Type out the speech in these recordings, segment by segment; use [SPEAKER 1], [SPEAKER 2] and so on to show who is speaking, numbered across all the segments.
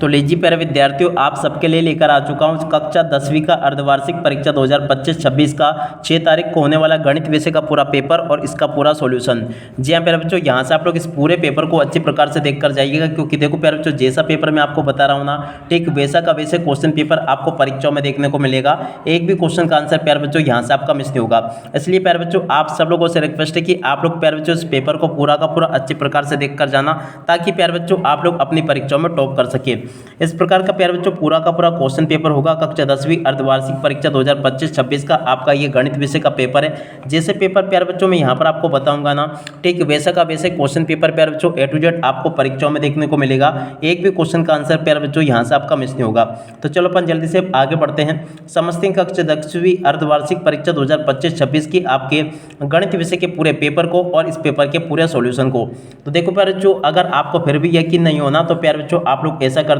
[SPEAKER 1] तो लीजिए प्यारे विद्यार्थियों, आप सबके लिए लेकर आ चुका हूँ कक्षा 10वीं का अर्धवार्षिक परीक्षा 2025-26 का 6 तारीख को होने वाला गणित विषय का पूरा पेपर और इसका पूरा सॉल्यूशन। जी हाँ प्यारे बच्चों, यहाँ से आप लोग इस पूरे पेपर को अच्छी प्रकार से देख कर जाइएगा, क्योंकि देखो प्यारे बच्चों, जैसा पेपर मैं आपको बता रहा हूँ ना, ठीक वैसा का वैसे क्वेश्चन पेपर आपको परीक्षाओं में देखने को मिलेगा। एक भी क्वेश्चन का आंसर प्यारे बच्चों यहाँ से आपका मिस नहीं होगा। इसलिए प्यारे बच्चों, आप सब लोगों से रिक्वेस्ट है कि आप लोग प्यारे बच्चों इस पेपर को पूरा का पूरा अच्छी प्रकार से देख कर जाना, ताकि प्यारे बच्चों आप लोग अपनी परीक्षाओं में टॉप कर सके। इस प्रकार का प्यारे बच्चों पूरा का पूरा क्वेश्चन पेपर होगा कक्षा 10वीं अर्धवार्षिक परीक्षा 2025-26 का आपका ये गणित विषय का पेपर है। जैसे पेपर प्यारे बच्चों मैं यहाँ पर आपको बताऊंगा ना, ठीक वैसा का वैसे क्वेश्चन पेपर प्यारे बच्चों A to Z आपको परीक्षाओं में देखने को मिलेगा। एक भी क्वेश्चन का आंसर प्यारे बच्चों यहाँ से आपका मिस नहीं होगा। तो चलो अपन जल्दी से आगे बढ़ते हैं, समझते हैं कक्षा 10वीं अर्धवार्षिक परीक्षा 2025-26 की आपके गणित विषय के पूरे पेपर को और इस पेपर के पूरे सॉल्यूशन को। तो देखो प्यारे बच्चों, अगर आपको फिर भी यकीन नहीं होना तो प्यारे बच्चों आप लोग ऐसा करना,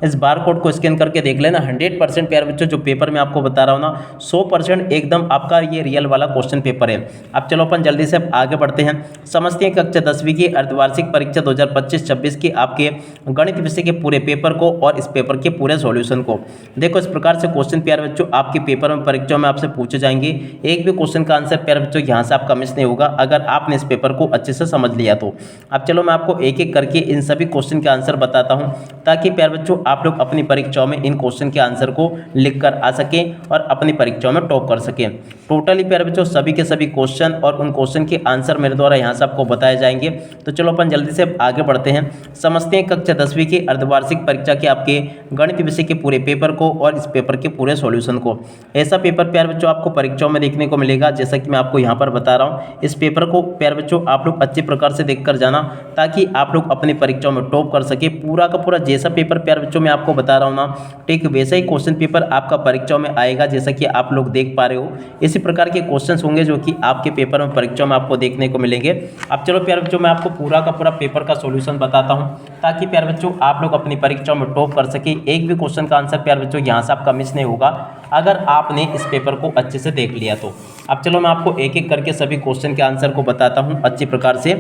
[SPEAKER 1] इस बार कोड को स्कैन करके देख लेना। 100% प्यारे बच्चों जो पेपर मैं आपको बता रहा हूँ ना, 100% एकदम आपका ये रियल वाला क्वेश्चन पेपर है। अब चलो अपन जल्दी से आगे बढ़ते हैं, समझते हैं कक्षा 10वीं की अर्धवार्षिक परीक्षा 2025-26 की आपके गणित विषय के पूरे पेपर को और इस पेपर के पूरे सॉल्यूशन को। देखो इस प्रकार से क्वेश्चन प्यारे बच्चों आपके पेपर में परीक्षा में आपसे पूछे जाएंगे। एक भी क्वेश्चन का आंसर प्यारे बच्चों यहाँ से आपका मिस नहीं होगा, अगर आपने इस पेपर को अच्छे से समझ लिया तो। अब चलो मैं आपको एक एक करके इन सभी क्वेश्चन के आंसर बताता हूँ, ताकि प्यारे बच्चों आप लोग अपनी परीक्षाओं में इन क्वेश्चन के आंसर को लिख कर आ सकें और अपनी परीक्षाओं में टॉप कर सकें। टोटली प्यारे बच्चों सभी के सभी क्वेश्चन और उन क्वेश्चन के आंसर मेरे द्वारा यहाँ से आपको बताए जाएंगे। तो चलो अपन जल्दी से आगे बढ़ते हैं, समझते हैं कक्षा 10वीं की अर्धवार्षिक परीक्षा के आपके गणित विषय के पूरे पेपर को और इस पेपर के पूरे सॉल्यूशन को। ऐसा पेपर प्यारे बच्चों आपको परीक्षाओं में देखने को मिलेगा, जैसा कि मैं आपको यहाँ पर बता रहा हूँ। इस पेपर को प्यारे बच्चों आप लोग अच्छे प्रकार से देख कर जाना, ताकि आप लोग अपनी परीक्षाओं में टॉप कर सके। पूरा का पूरा जैसा पेपर प्यारे बच्चों मैं आपको बता रहा हूँ ना, ठीक वैसा ही क्वेश्चन पेपर आपका परीक्षाओं में आएगा, जैसा कि आप लोग देख पा रहे हो। इसी प्रकार के क्वेश्चंस होंगे जो कि आपके पेपर में परीक्षा में आपको देखने को मिलेंगे। अब चलो प्यारे बच्चों मैं आपको पूरा का पूरा पेपर का सॉल्यूशन बताता हूं, ताकि प्यारे बच्चों आप लोग अपनी परीक्षाओं में टॉप कर सके। एक भी क्वेश्चन का आंसर प्यारे बच्चों यहाँ से आपका मिस नहीं होगा, अगर आपने इस पेपर को अच्छे से देख लिया तो। अब चलो मैं आपको एक एक करके सभी क्वेश्चन के आंसर को बताता हूँ अच्छी प्रकार से।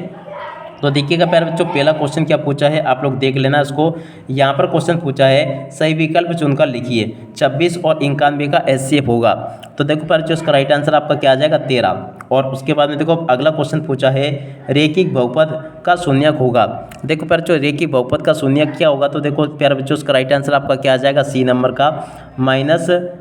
[SPEAKER 1] तो देखिएगा प्यारे बच्चों, पहला क्वेश्चन क्या पूछा है आप लोग देख लेना इसको। यहाँ पर क्वेश्चन पूछा है सही विकल्प चुनकर लिखिए, 26 और 91 का HCF होगा। तो देखो प्यारे बच्चों, इसका राइट आंसर आपका क्या आ जाएगा 13। और उसके बाद में देखो अगला क्वेश्चन पूछा है रेखिक बहुपद का शून्यक होगा। देखो प्यारे बच्चों, रेखिक बहुपद का शून्यक क्या होगा, तो देखो प्यारे बच्चों इसका राइट आंसर आपका क्या आ जाएगा C नंबर का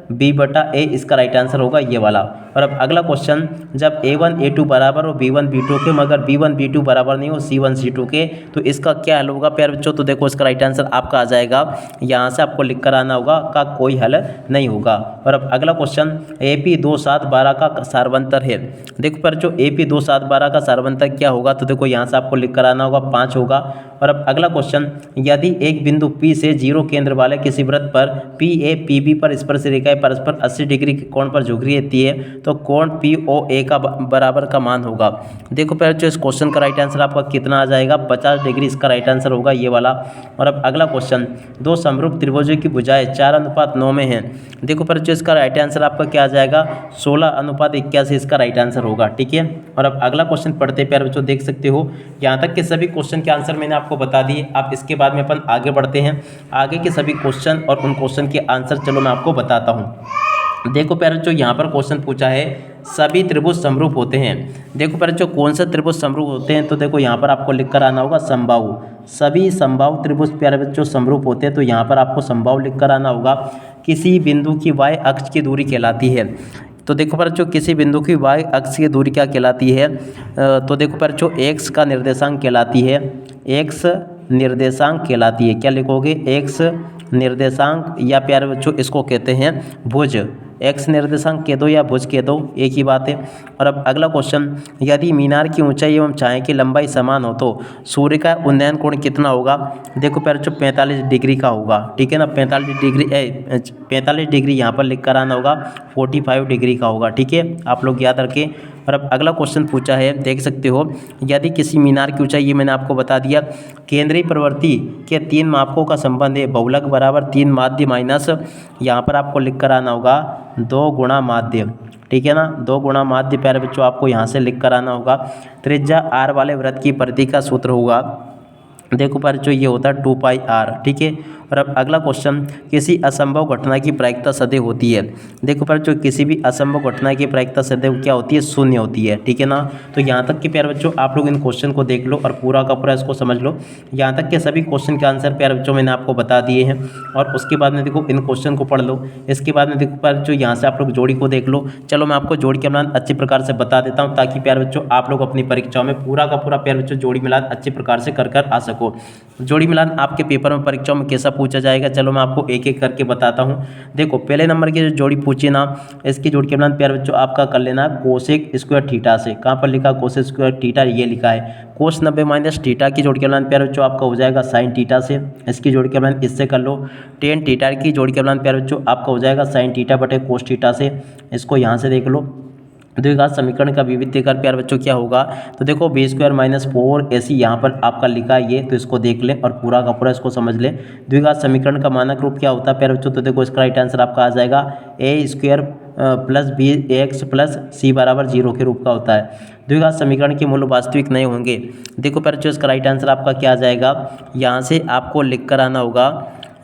[SPEAKER 1] -B/A इसका राइट आंसर होगा ये वाला। और अब अगला क्वेश्चन, जब A1 A2 बराबर हो B1 B2 के, मगर B1 B2 बराबर नहीं हो C1 C2 के, तो इसका क्या हल होगा प्यारे बच्चों। तो देखो इसका राइट आंसर आपका आ जाएगा, यहाँ से आपको लिख कर आना होगा, का कोई हल नहीं होगा। और अब अगला क्वेश्चन, AP 2 7 12 का सारवंतर है। देखो प्यारे बच्चों, AP 2 7 12 का सारवंतर क्या होगा, तो देखो यहाँ से आपको लिख कर आना होगा 5 होगा। और अब अगला क्वेश्चन, यदि एक बिंदु P से 0 केंद्र वाले किसी वृत्त पर PA PB पर स्पर्श रेखाएं परस्पर 80 डिग्री के कोण पर झुक रहती है, तो कोण POA का बराबर का मान होगा। देखो प्यारे बच्चों, इस क्वेश्चन का राइट आंसर आपका कितना आ जाएगा 50 डिग्री इसका राइट आंसर होगा ये वाला। और अब अगला क्वेश्चन, दो समरूप त्रिभुजों की भुजाएं 4:9 में हैं। देखो प्यारे बच्चों, इसका राइट आंसर आपका क्या आ जाएगा 16:81 इसका राइट आंसर होगा, ठीक है। और अब अगला क्वेश्चन पढ़ते प्यारे बच्चों, देख सकते हो यहाँ तक के सभी क्वेश्चन के आंसर मैंने आपको बता दिए। अब इसके बाद में अपन आगे बढ़ते हैं, आगे के सभी क्वेश्चन और उन क्वेश्चन के आंसर चलो मैं आपको बताता हूँ। देखो प्यारे बच्चों, यहाँ पर क्वेश्चन पूछा है सभी त्रिभुज समरूप होते हैं। देखो प्यारे बच्चों, कौन सा त्रिभुज समरूप होते हैं, तो देखो यहाँ पर आपको लिख कर आना होगा समबाहु। सभी समबाहु त्रिभुज प्यारे बच्चों समरूप होते हैं, तो यहाँ पर आपको समबाहु लिख कर आना होगा। किसी बिंदु की y अक्ष की दूरी कहलाती है। तो देखो प्यारे बच्चों, किसी बिंदु की y अक्ष की दूरी क्या कहलाती है, तो देखो प्यारे बच्चों x का निर्देशांक कहलाती है। x निर्देशांक कहलाती है, क्या लिखोगे x निर्देशांक, या प्यारे बच्चों इसको कहते हैं भुज। x निर्देशांक कह दो या भुज कह दो, एक ही बात है। और अब अगला क्वेश्चन, यदि मीनार की ऊंचाई एवं छाया की लंबाई समान हो तो सूर्य का उन्नयन कोण कितना होगा। देखो प्यारे बच्चों 45 डिग्री का होगा, ठीक है ना। 45 डिग्री यहाँ पर लिख कर आना होगा, 45 डिग्री का होगा, ठीक है, आप लोग याद रखें। और अब अगला क्वेश्चन पूछा है, देख सकते हो, यदि किसी मीनार की ऊंचाई, ये मैंने आपको बता दिया, केंद्रीय प्रवृत्ति के 3 मापकों का संबंध है, बहुलक बराबर 3 माध्य माइनस, यहाँ पर आपको लिख कर आना होगा 2 गुणा माध्य, ठीक है ना। 2 गुणा माध्य प्यारे बच्चों आपको यहाँ से लिख कर आना होगा। त्रिज्या r वाले वृत्त की परिधि का सूत्र होगा, देखो प्यारे बच्चों ये होता है 2πr, ठीक है। और अब अगला क्वेश्चन, किसी असंभव घटना की प्रायिकता सदैव होती है। देखो पर जो किसी भी असंभव घटना की प्रायिकता सदैव क्या होती है, शून्य होती है, ठीक है ना। तो यहाँ तक के प्यारे बच्चों आप लोग इन क्वेश्चन को देख लो और पूरा का पूरा इसको समझ लो। यहाँ तक के सभी क्वेश्चन के आंसर प्यारे बच्चों मैंने आपको बता दिए हैं और उसके बाद में देखो इन क्वेश्चन को पढ़ लो। इसके बाद में देखो प्यारे बच्चों यहाँ से आप लोग जोड़ी को देख लो। चलो मैं आपको जोड़ी के मिलान अच्छे प्रकार से बता देता हूँ ताकि प्यारे बच्चों आप लोग अपनी परीक्षाओं में पूरा का पूरा प्यारे बच्चों जोड़ी मिलान अच्छे प्रकार से कर आ सको। जोड़ी मिलान आपके पेपर में परीक्षाओं में कैसा पूछा जाएगा, चलो मैं आपको एक एक करके बताता हूँ। देखो पहले नंबर की जो जोड़ी पूछी ना, इसकी जोड़ी के मिलान प्यारे बच्चों आपका कर लेना कोसेक स्क्वायर थीटा से। कहाँ पर लिखा कोसेक स्क्वायर थीटा, ये लिखा है। कोस 90 माइनस थीटा की जोड़ी के मिलान प्यारे बच्चों आपका हो जाएगा साइन थीटा से। इसकी जोड़ी के मिलान इससे कर लो। टेन थीटा की जोड़ी के मिलान प्यारे बच्चों आपका हो जाएगा साइन थीटा बटे कोस थीटा से। इसको यहाँ से देख लो। द्विघात समीकरण का विविध कर प्यारे बच्चों क्या होगा, तो देखो बी स्क्वायर माइनस 4ac यहाँ पर आपका लिखा है ये, तो इसको देख लें और पूरा का पूरा इसको समझ लें। द्विघात समीकरण का मानक रूप क्या होता है प्यारे बच्चों, तो देखो इसका राइट आंसर आपका आ जाएगा A square plus B X plus C बराबर 0 के रूप का होता है। द्विघात समीकरण के मूल्य वास्तविक नहीं होंगे। देखो प्यारे बच्चों इसका राइट आंसर आपका क्या आ जाएगा, यहाँ से आपको लिख कर आना होगा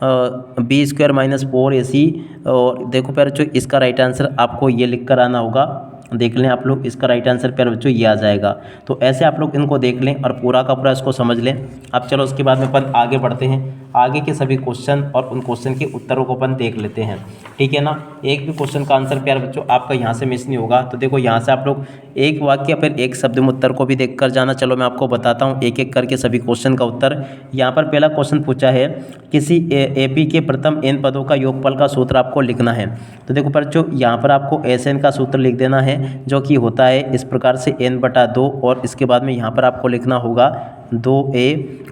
[SPEAKER 1] बी स्क्वायर माइनस 4ac और देखो प्यारे बच्चों इसका राइट आंसर आपको ये लिख कर आना होगा। देख लें आप लोग, इसका राइट आंसर प्यारे बच्चों ये आ जाएगा। तो ऐसे आप लोग इनको देख लें और पूरा का पूरा इसको समझ लें। अब चलो उसके बाद में अपन आगे बढ़ते हैं। आगे के सभी क्वेश्चन और उन क्वेश्चन के उत्तरों को अपन देख लेते हैं, ठीक है ना। एक भी क्वेश्चन का आंसर प्यारे बच्चों आपका यहाँ से मिस नहीं होगा। तो देखो यहाँ से आप लोग एक वाक्य फिर एक शब्द में उत्तर को भी देख कर जाना। चलो मैं आपको बताता हूँ एक एक करके सभी क्वेश्चन का उत्तर। यहाँ पर पहला क्वेश्चन पूछा है, किसी एपी के प्रथम n पदों का योगफल का सूत्र आपको लिखना है। तो देखो बच्चों यहाँ पर आपको SN का सूत्र लिख देना है जो कि होता है इस प्रकार से n/2 और इसके बाद में यहाँ पर आपको लिखना होगा 2a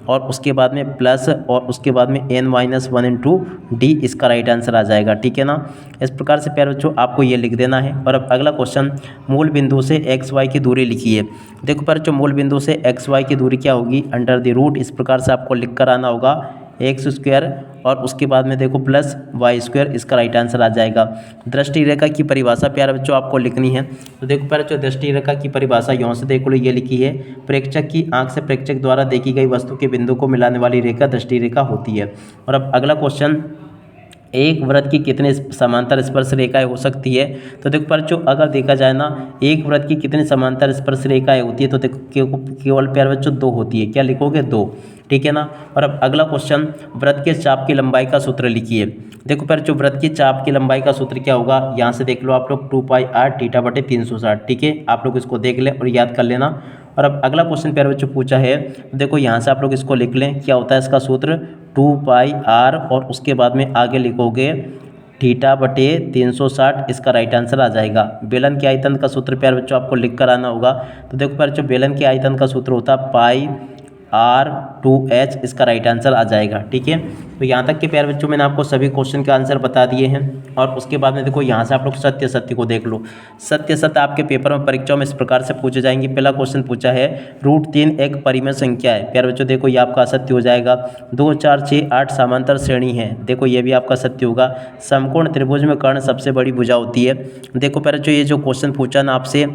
[SPEAKER 1] और उसके बाद में प्लस और उसके बाद में n-1 इंटू डी, इसका राइट आंसर आ जाएगा, ठीक है ना। इस प्रकार से प्यारे बच्चों आपको ये लिख देना है। और अब अगला क्वेश्चन, मूल बिंदु से xy की दूरी लिखिए। देखो प्यारे बच्चों मूल बिंदु से xy की दूरी क्या होगी, अंडर द रूट, इस प्रकार से आपको लिख कर आना होगा एक्स स्क्वायर और उसके बाद में देखो प्लस वाई स्क्वायर, इसका राइट आंसर आ जाएगा। दृष्टि रेखा की परिभाषा प्यारे बच्चों आपको लिखनी है। तो देखो प्यारे बच्चों दृष्टि रेखा की परिभाषा यहाँ से देख लो, ये लिखी है, प्रेक्षक की आंख से प्रेक्षक द्वारा देखी गई वस्तु के बिंदु को मिलाने वाली रेखा दृष्टि रेखा होती है। और अब अगला क्वेश्चन, एक वृत्त की कितने समांतर स्पर्श रेखाएं हो सकती है। तो देखो बच्चों अगर देखा जाए ना, एक वृत्त की कितनी समांतर स्पर्श रेखाएं होती है, तो देखो केवल प्यारे बच्चों 2 होती है। क्या लिखोगे, 2, ठीक है ना। और अब अगला क्वेश्चन, वृत्त के चाप की लंबाई का सूत्र लिखिए। देखो प्यारे बच्चों वृत्त की चाप की लंबाई का सूत्र क्या होगा, यहाँ से देख लो आप लोग 2πr थीटा बटे 360, ठीक है। आप लोग इसको देख लें और याद कर लेना। और अब अगला क्वेश्चन प्यारे बच्चों पूछा है, देखो यहाँ से आप लोग इसको लिख लें, क्या होता है इसका सूत्र 2πr और उसके बाद में आगे लिखोगे थीटा बटे 360, इसका राइट आंसर आ जाएगा। बेलन के आयतन का सूत्र प्यारे बच्चों आपको लिख कर आना होगा। तो देखो प्यारे बच्चों बेलन के आयतन का सूत्र होता है πr/2h, इसका राइट आंसर आ जाएगा, ठीक है। तो यहाँ तक के प्यारे बच्चों मैंने आपको सभी क्वेश्चन के आंसर बता दिए हैं। और उसके बाद में देखो यहाँ से आप लोग सत्य सत्य को देख लो। सत्य सत्य आपके पेपर में परीक्षाओं में इस प्रकार से पूछे जाएंगे। पहला क्वेश्चन पूछा है, √3 एक परिमेय संख्या है। प्यारे बच्चों देखो ये आपका असत्य हो जाएगा। 2, 4, 6, 8 समांतर श्रेणी है, देखो ये भी आपका सत्य होगा। समकोण त्रिभुज में कर्ण सबसे बड़ी भुजा होती है। देखो प्यारे बच्चों ये जो क्वेश्चन पूछा ना आपसे,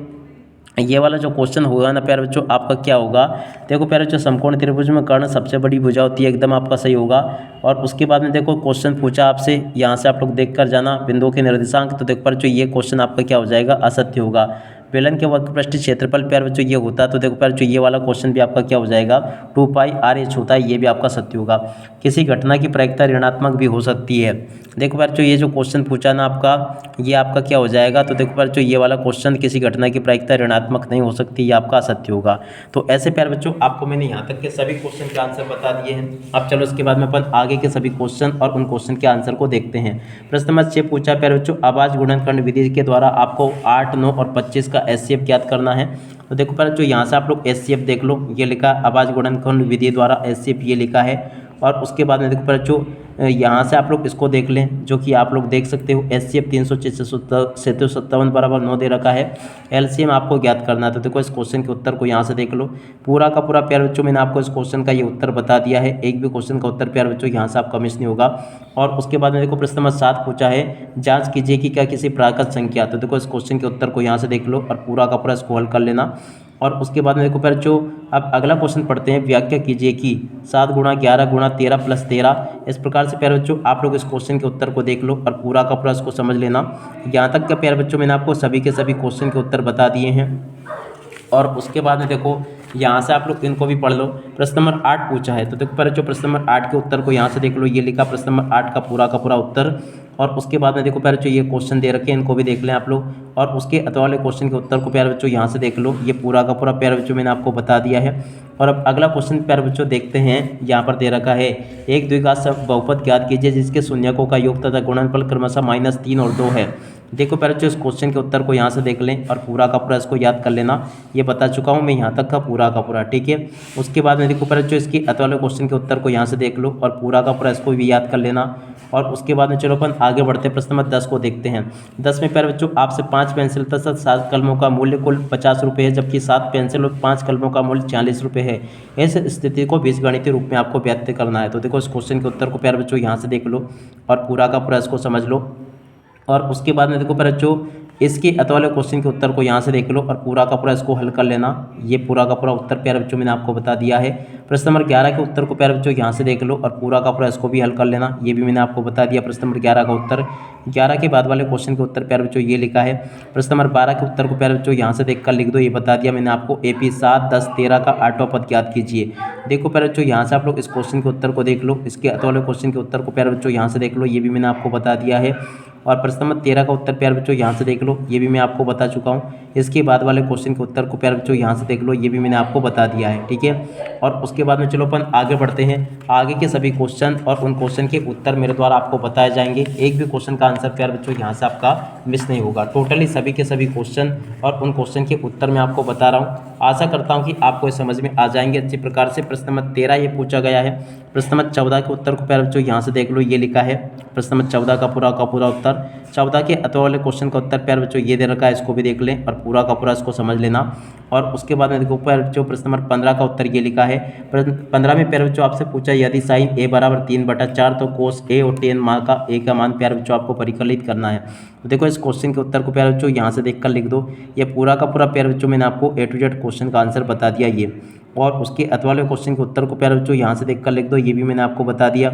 [SPEAKER 1] ये वाला जो क्वेश्चन होगा ना प्यारे बच्चों आपका क्या होगा, देखो प्यारे बच्चों समकोण त्रिभुज में कर्ण सबसे बड़ी भुजा होती है, एकदम आपका सही होगा। और उसके बाद में देखो क्वेश्चन पूछा आपसे, यहाँ से आप लोग देख कर जाना बिंदुओं के निर्देशांक, तो देखो प्यारे बच्चों ये क्वेश्चन आपका क्या हो जाएगा, असत्य होगा। बेलन के वक्रपृष्ठ क्षेत्रफल प्यारे बच्चों ये होता है, तो देखो प्यारे बच्चों ये वाला क्वेश्चन भी आपका क्या हो जाएगा, 2πr/h होता है, ये भी आपका सत्य होगा। किसी घटना की प्रायिकता ऋणात्मक भी हो सकती है। देखो प्यारे बच्चों ये जो क्वेश्चन पूछा ना आपका, ये आपका क्या हो जाएगा, तो देखो प्यारे बच्चों ये वाला क्वेश्चन किसी घटना की प्रायिकता ऋणात्मक नहीं हो सकती, ये आपका असत्य होगा। तो ऐसे प्यारे बच्चों आपको मैंने यहाँ तक के सभी क्वेश्चन के आंसर बता दिए हैं। अब चलो इसके बाद में अपन आगे के सभी क्वेश्चन और उन क्वेश्चन के आंसर को देखते हैं। प्रश्न नंबर 6 पूछा प्यारे बच्चों, आवाज गुणनखंड विधि के द्वारा आपको 8, 9 और 25 का HCF ज्ञात करना है। तो देखो प्यारे बच्चों यहाँ से आप लोग HCF देख लो, ये लिखा आवाज गुणनखंड विधि द्वारा HCF ये लिखा है। और उसके बाद में देखो प्यारे बच्चों यहाँ से आप लोग इसको देख लें, जो कि आप लोग देख सकते हो HCF 357 बराबर 9 दे रखा है। LCM आपको ज्ञात करना है। तो देखो इस क्वेश्चन के उत्तर को यहाँ से देख लो, पूरा का पूरा प्यारे बच्चों मैंने आपको इस क्वेश्चन का ये उत्तर बता दिया है। एक भी क्वेश्चन का उत्तर प्यारे बच्चों यहाँ से आपका मिस नहीं होगा। और उसके बाद में देखो प्रश्न नंबर 7 पूछा है, जांच कीजिए कि क्या किसी प्राकृत संख्या, तो देखो इस क्वेश्चन के उत्तर को यहाँ से देख लो और पूरा का पूरा इसको हल कर लेना। और उसके बाद में देखो प्यारे बच्चों अब अगला क्वेश्चन पढ़ते हैं। व्याख्या कीजिए कि 7 गुणा 11 गुणा 13 प्लस 13। इस प्रकार से प्यारे बच्चों आप लोग इस क्वेश्चन के उत्तर को देख लो और पूरा का पूरा इसको समझ लेना। यहाँ तक का प्यारे बच्चों मैंने आपको सभी के सभी क्वेश्चन के उत्तर बता दिए हैं। और उसके बाद में देखो यहाँ से आप लोग इनको भी पढ़ लो। प्रश्न नंबर 8 पूछा है, तो देखो पहले जो प्रश्न नंबर 8 के उत्तर को यहाँ से देख लो। ये लिखा प्रश्न नंबर 8 का पूरा उत्तर। और उसके बाद में देखो प्यारे बच्चों ये क्वेश्चन दे रखे हैं, इनको भी देख लें आप लोग। और उसके अतः वाले क्वेश्चन के उत्तर को प्यारे बच्चों यहाँ से देख लो। ये पूरा का पूरा प्यारे बच्चों मैंने आपको बता दिया है। और अब अगला क्वेश्चन प्यारे बच्चों देखते हैं। यहाँ पर दे रखा है एक द्विघात बहुपद ज्ञात कीजिए जिसके शून्यकों का योग तथा गुणनफल क्रमशः -3 और 2 है। देखो प्यारे बच्चों इस क्वेश्चन के उत्तर को यहाँ से देख लें और पूरा का पूरा इसको याद कर लेना। ये बता चुका हूँ मैं यहाँ तक का पूरा, ठीक है। उसके बाद में देखो प्यारे बच्चों इसके अतः वाले क्वेश्चन के उत्तर को यहाँ से देख लो और पूरा का पूरा इसको भी याद कर लेना। और उसके बाद में चलो अपन आगे बढ़ते हैं। प्रश्न नंबर 10 को देखते हैं। 10 में प्यारे बच्चों आपसे 5 पेंसिल तथा 7 कलमों का मूल्य कुल 50 रुपये है, जबकि 7 पेंसिल और 5 कलमों का मूल्य 40 रुपये है। इस स्थिति को बीजगणितीय रूप में आपको व्यक्त करना है। तो देखो इस क्वेश्चन के उत्तर को प्यारे बच्चों यहाँ से देख लो और पूरा का पूरा इसको समझ लो। और उसके बाद में देखो प्यारे बच्चों इसके अतः वाले क्वेश्चन के उत्तर को यहाँ से देख लो और पूरा का पूरा इसको हल कर लेना। ये पूरा का पूरा उत्तर प्यारे बच्चों मैंने आपको बता दिया है। प्रश्न नंबर 11 के उत्तर को प्यारे बच्चों यहाँ से देख लो और पूरा का पूरा इसको भी हल कर लेना। ये भी मैंने आपको बता दिया प्रश्न नंबर 11 का उत्तर। 11 के बाद वाले क्वेश्चन के उत्तर प्यारे बच्चों ये लिखा है। प्रश्न नंबर 12 के उत्तर को प्यारे बच्चों यहाँ से देख कर लिख दो। ये बता दिया मैंने आपको AP 7, 10, 13 का 8वां पद ज्ञात कीजिए। देखो प्यारे बच्चों यहाँ से आप लोग इस क्वेश्चन के उत्तर को देख लो। इसके अतः वाले क्वेश्चन के उत्तर को प्यारे बच्चों यहाँ से देख लो। ये भी मैंने आपको बता दिया है। और प्रश्न नंबर 13 का उत्तर प्यारे बच्चों यहाँ से देख लो। ये भी मैं आपको बता चुका हूँ। इसके बाद वाले क्वेश्चन के उत्तर को प्यारे बच्चों यहाँ से देख लो। ये भी मैंने आपको बता दिया है, ठीक है। और उसके बाद में चलो अपन आगे बढ़ते हैं। आगे के सभी क्वेश्चन और उन क्वेश्चन के उत्तर मेरे द्वारा आपको बताए जाएंगे। एक भी क्वेश्चन का आंसर प्यारे बच्चों यहाँ से आपका मिस नहीं होगा। टोटली सभी के सभी क्वेश्चन और उन क्वेश्चन के उत्तर मैं आपको बता रहा हूँ। आशा करता हूँ कि आपको समझ में आ जाएंगे अच्छी प्रकार से। प्रश्न नंबर 13 ये पूछा गया है। प्रश्न नंबर 14 के उत्तर को प्यारे बच्चों यहाँ से देख लो। ये लिखा है प्रश्न नंबर 14 का पूरा उत्तर। 14 के अतः वाले क्वेश्चन का उत्तर प्यारे बच्चों ये दे रखा है, इसको भी देख लें और पूरा का पूरा इसको समझ लेना। और उसके बाद में देखो प्यारे बच्चों प्रश्न नंबर 15 का उत्तर ये लिखा है। 15 में प्यारे बच्चों आपसे पूछा यदि साइन A = 3/4 तो कोस A और tan A का मान प्यारे बच्चों आपको परिकलित करना है। तो देखो इस क्वेश्चन के उत्तर को प्यारे बच्चों यहाँ से देख कर लिख दो। ये पूरा का पूरा प्यारे बच्चों मैंने आपको A to Z क्वेश्चन का आंसर बता दिया ये। और उसके अतः वाले क्वेश्चन के उत्तर को प्यारे बच्चों यहाँ से देख कर लिख दो। ये भी मैंने आपको बता दिया।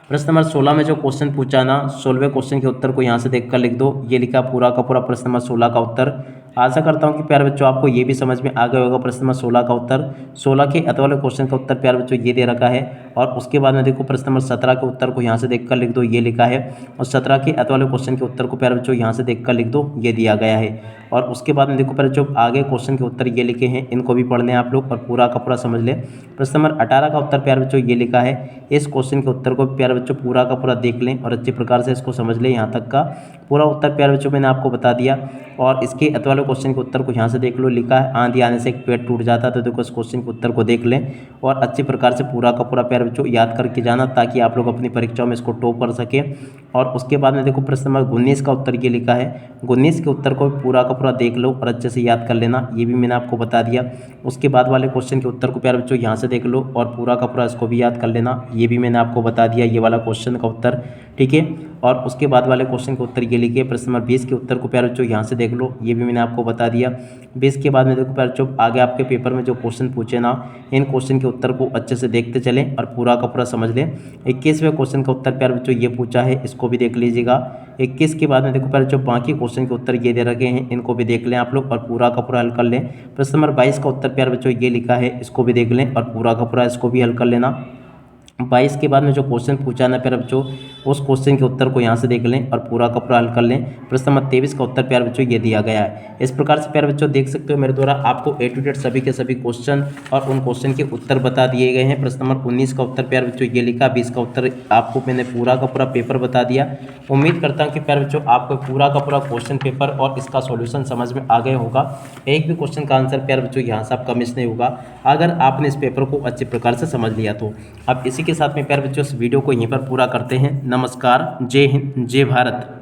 [SPEAKER 1] प्रश्न नंबर 16 में जो क्वेश्चन पूछा ना, 16वें क्वेश्चन के उत्तर को यहाँ से देख कर लिख दो। ये लिखा पूरा का पूरा प्रश्न नंबर 16 का उत्तर। आशा करता हूँ कि प्यारे बच्चों आपको ये भी समझ में आ गया होगा। प्रश्न नंबर 16 का उत्तर। 16 के अतः वाले क्वेश्चन का उत्तर प्यारे बच्चों ये दे रखा है। और उसके बाद में देखो प्रश्न नंबर 17 के उत्तर को यहाँ से देख कर लिख दो। ये लिखा है। और 17 के अतः वाले क्वेश्चन के उत्तर को प्यारे बच्चों यहाँ से देख कर लिख दो। ये दिया गया है। और उसके बाद में देखो प्यारे बच्चों आगे क्वेश्चन के उत्तर ये लिखे हैं, इनको भी पढ़ लें आप लोग और पूरा का पूरा समझ लें। प्रश्न नंबर 18 का उत्तर प्यारे बच्चों ये लिखा है। इस क्वेश्चन के उत्तर को प्यारे बच्चों पूरा का पूरा देख लें और अच्छे प्रकार से इसको समझ लें। यहाँ तक का पूरा उत्तर प्यारे बच्चों मैंने आपको बता दिया। और इसके अतः वाले क्वेश्चन के उत्तर को यहाँ से देख लो। लिखा है आंधी आने से एक पेड़ टूट जाता है। तो देखो इस क्वेश्चन के उत्तर को देख लें और अच्छी प्रकार से पूरा का पूरा प्यारे बच्चों याद करके जाना, ताकि आप लोग अपनी परीक्षाओं में इसको टॉप कर सकें। और उसके बाद में देखो प्रश्न नंबर 19 का उत्तर ये लिखा है। 19 के उत्तर को पूरा का पूरा देख लो और अच्छे से याद कर लेना। ये भी मैंने आपको बता दिया। उसके बाद वाले क्वेश्चन के उत्तर को प्यारे बच्चों यहाँ से देख लो और पूरा का पूरा इसको भी याद कर लेना। ये भी मैंने आपको बता दिया, ये वाला क्वेश्चन का उत्तर, ठीक है। और उसके बाद वाले क्वेश्चन के उत्तर ये लिखिए। प्रश्न नंबर 20 के उत्तर को प्यारे बच्चों यहाँ से देख लो। ये भी मैंने आपको बता दिया। 20 के बाद में देखो प्यारे बच्चों आगे आपके पेपर में जो क्वेश्चन पूछे ना, इन क्वेश्चन के उत्तर को अच्छे से देखते चलें और पूरा का पूरा समझ लें। 21वें क्वेश्चन का उत्तर प्यारे बच्चों ये पूछा है, इसको भी देख लीजिएगा। 21 के बाद में देखो प्यारे बच्चों बाकी क्वेश्चन के उत्तर ये दे रखे हैं, इनको भी देख लें आप लोग और पूरा का पूरा हल कर लें। प्रश्न नंबर 22 का उत्तर प्यारे बच्चों ये लिखा है, इसको भी देख लें और पूरा का पूरा इसको भी हल कर लेना। 22 के बाद में जो क्वेश्चन पूछा ना प्यारे बच्चों, उस क्वेश्चन के उत्तर को यहाँ से देख लें और पूरा का पूरा हल कर लें। प्रश्न नंबर 23 का उत्तर प्यारे बच्चों ये दिया गया है। इस प्रकार से प्यारे बच्चों देख सकते हो मेरे द्वारा आपको A to Z सभी के सभी क्वेश्चन और उन क्वेश्चन के उत्तर बता दिए गए हैं। प्रश्न नंबर 19 का उत्तर प्यारे बच्चों ये लिखा। 20 का उत्तर आपको मैंने पूरा का पूरा पेपर बता दिया। उम्मीद करता हूँ कि प्यारे बच्चों आपको पूरा का पूरा क्वेश्चन पेपर और इसका सॉल्यूशन समझ में आ गया होगा। एक भी क्वेश्चन का आंसर प्यारे बच्चों यहाँ से आपका मिस नहीं होगा, अगर आपने इस पेपर को अच्छे प्रकार से समझ लिया तो। अब इसी के साथ में प्यारे बच्चों इस वीडियो को यहीं पर पूरा करते हैं। नमस्कार, जय हिंद, जय भारत।